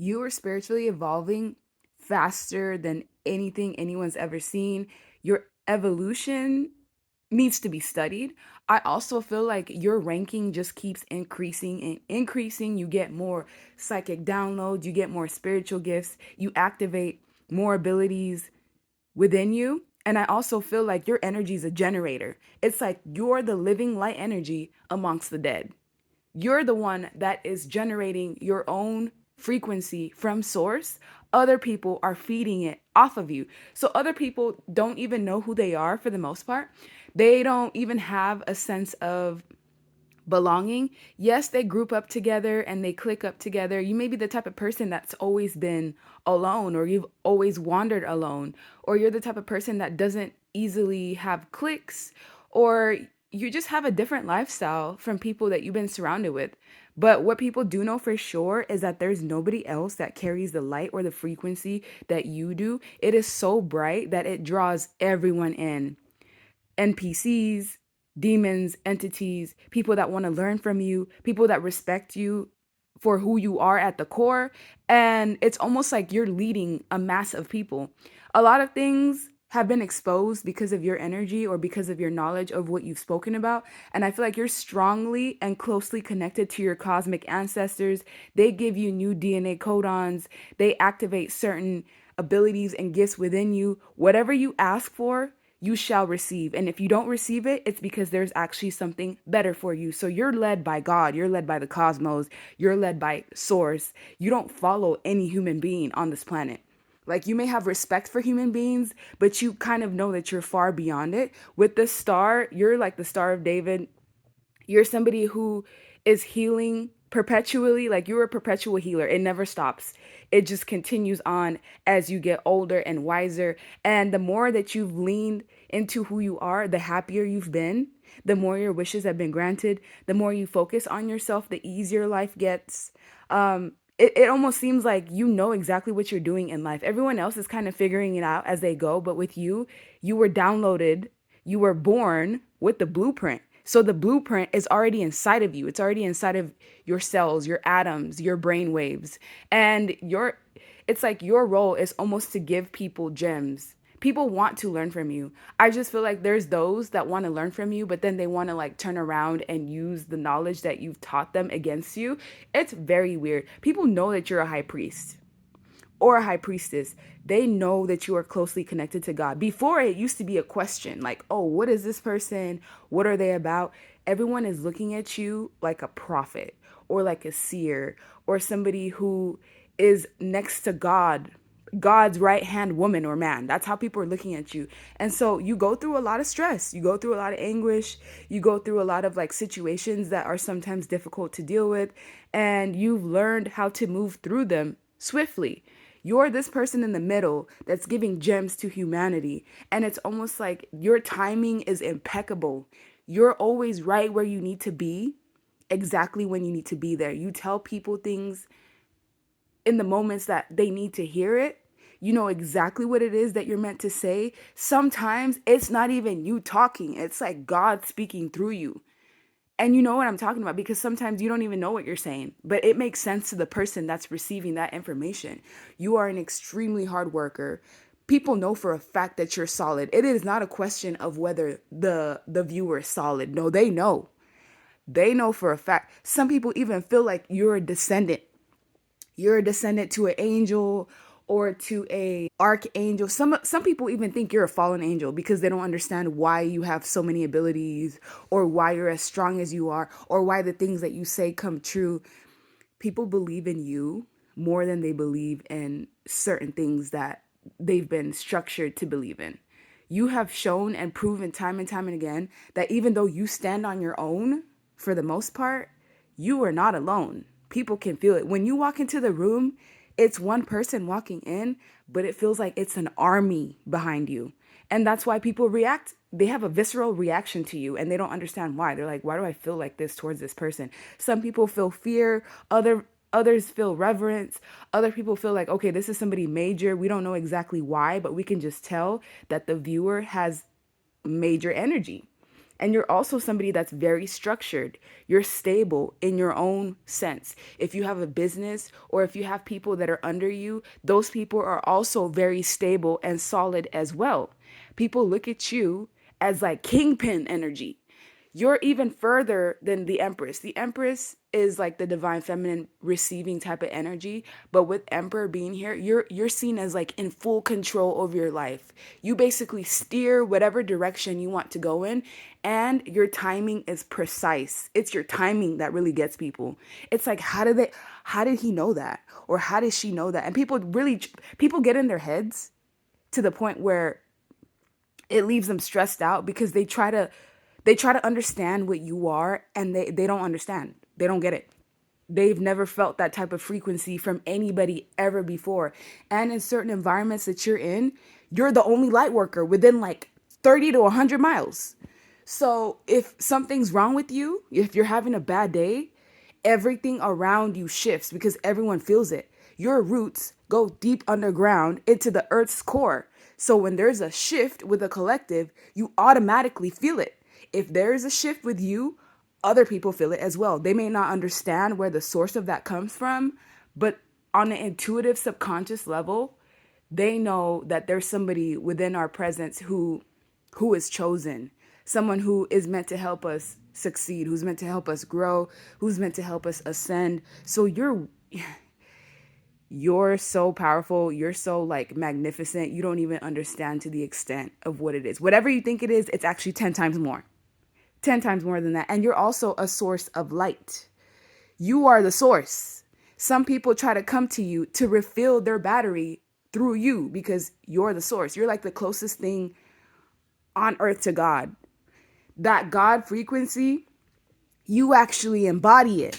You are spiritually evolving faster than anything anyone's ever seen. Your evolution needs to be studied. I also feel like your ranking just keeps increasing and increasing. You get more psychic downloads, you get more spiritual gifts, you activate more abilities within you. And I also feel like your energy is a generator. It's like you're the living light energy amongst the dead. You're the one that is generating your own frequency from source. Other people are feeding it off of you. So other people don't even know who they are for the most part. They don't even have a sense of belonging. Yes, they group up together and they click up together. You may be the type of person that's always been alone, or you've always wandered alone, or you're the type of person that doesn't easily have cliques, or you just have a different lifestyle from people that you've been surrounded with. But what people do know for sure is that there's nobody else that carries the light or the frequency that you do. It is so bright that it draws everyone in. NPCs, demons, entities, people that want to learn from you, people that respect you for who you are at the core. And it's almost like you're leading a mass of people. A lot of things have been exposed because of your energy or because of your knowledge of what you've spoken about. And I feel like you're strongly and closely connected to your cosmic ancestors. They give you new DNA codons, they activate certain abilities and gifts within you. Whatever you ask for, you shall receive. And if you don't receive it, it's because there's actually something better for you. So you're led by God, you're led by the cosmos, you're led by source. You don't follow any human being on this planet. Like, you may have respect for human beings, but you kind of know that you're far beyond it. With the star, you're like the Star of David. You're somebody who is healing perpetually. Like, you're a perpetual healer. It never stops. It just continues on as you get older and wiser. And the more that you've leaned into who you are, the happier you've been, the more your wishes have been granted, the more you focus on yourself, the easier life gets. It almost seems like you know exactly what you're doing in life. Everyone else is kind of figuring it out as they go, but with you, you were downloaded, you were born with the blueprint. So the blueprint is already inside of you. It's already inside of your cells, your atoms, your brain waves. And it's like your role is almost to give people gems. People want to learn from you. I just feel like there's those that want to learn from you, but then they want to like turn around and use the knowledge that you've taught them against you. It's very weird. People know that you're a high priest or a high priestess. They know that you are closely connected to God. Before, it used to be a question like, oh, what is this person? What are they about? Everyone is looking at you like a prophet or like a seer or somebody who is next to God, God's right hand woman or man. That's how people are looking at you. And so you go through a lot of stress, you go through a lot of anguish, you go through a lot of like situations that are sometimes difficult to deal with, and you've learned how to move through them swiftly. You're this person in the middle that's giving gems to humanity. And it's almost like your timing is impeccable. You're always right where you need to be, exactly when you need to be there. You tell people things in the moments that they need to hear it. You know exactly what it is that you're meant to say. Sometimes it's not even you talking, it's like God speaking through you. And you know what I'm talking about, because sometimes you don't even know what you're saying, but it makes sense to the person that's receiving that information. You are an extremely hard worker. People know for a fact that you're solid. It is not a question of whether the viewer is solid. No, they know. They know for a fact. Some people even feel like you're a descendant. You're a descendant to an angel or to a archangel. Some people even think you're a fallen angel because they don't understand why you have so many abilities, or why you're as strong as you are, or why the things that you say come true. People believe in you more than they believe in certain things that they've been structured to believe in. You have shown and proven time and time and again that even though you stand on your own for the most part, you are not alone. People can feel it. When you walk into the room, it's one person walking in, but it feels like it's an army behind you. And that's why people react. They have a visceral reaction to you and they don't understand why. They're like, why do I feel like this towards this person? Some people feel fear, others feel reverence, other people feel like, okay, this is somebody major. We don't know exactly why, but we can just tell that the viewer has major energy. And you're also somebody that's very structured. You're stable in your own sense. If you have a business or if you have people that are under you, those people are also very stable and solid as well. People look at you as like kingpin energy. You're even further than the Empress. The Empress is like the divine feminine receiving type of energy, but with Emperor being here, you're seen as like in full control over your life. You basically steer whatever direction you want to go in, and your timing is precise. It's your timing that really gets people. It's like how did he know that? Or how did she know that? And people get in their heads to the point where it leaves them stressed out because they try to understand what you are, and they don't understand. They don't get it. They've never felt that type of frequency from anybody ever before. And in certain environments that you're in, you're the only light worker within like 30 to 100 miles. So if something's wrong with you, if you're having a bad day, everything around you shifts because everyone feels it. Your roots go deep underground into the earth's core. So when there's a shift with a collective, you automatically feel it. If there's a shift with you, other people feel it as well. They may not understand where the source of that comes from, but on an intuitive subconscious level, they know that there's somebody within our presence who is chosen, someone who is meant to help us succeed, who's meant to help us grow, who's meant to help us ascend. So you're so powerful, you're so like magnificent, you don't even understand to the extent of what it is. Whatever you think it is, it's actually 10 times more. 10 times more than that. And you're also a source of light. You are the source. Some people try to come to you to refill their battery through you because you're the source. You're like the closest thing on earth to God. That God frequency, you actually embody it.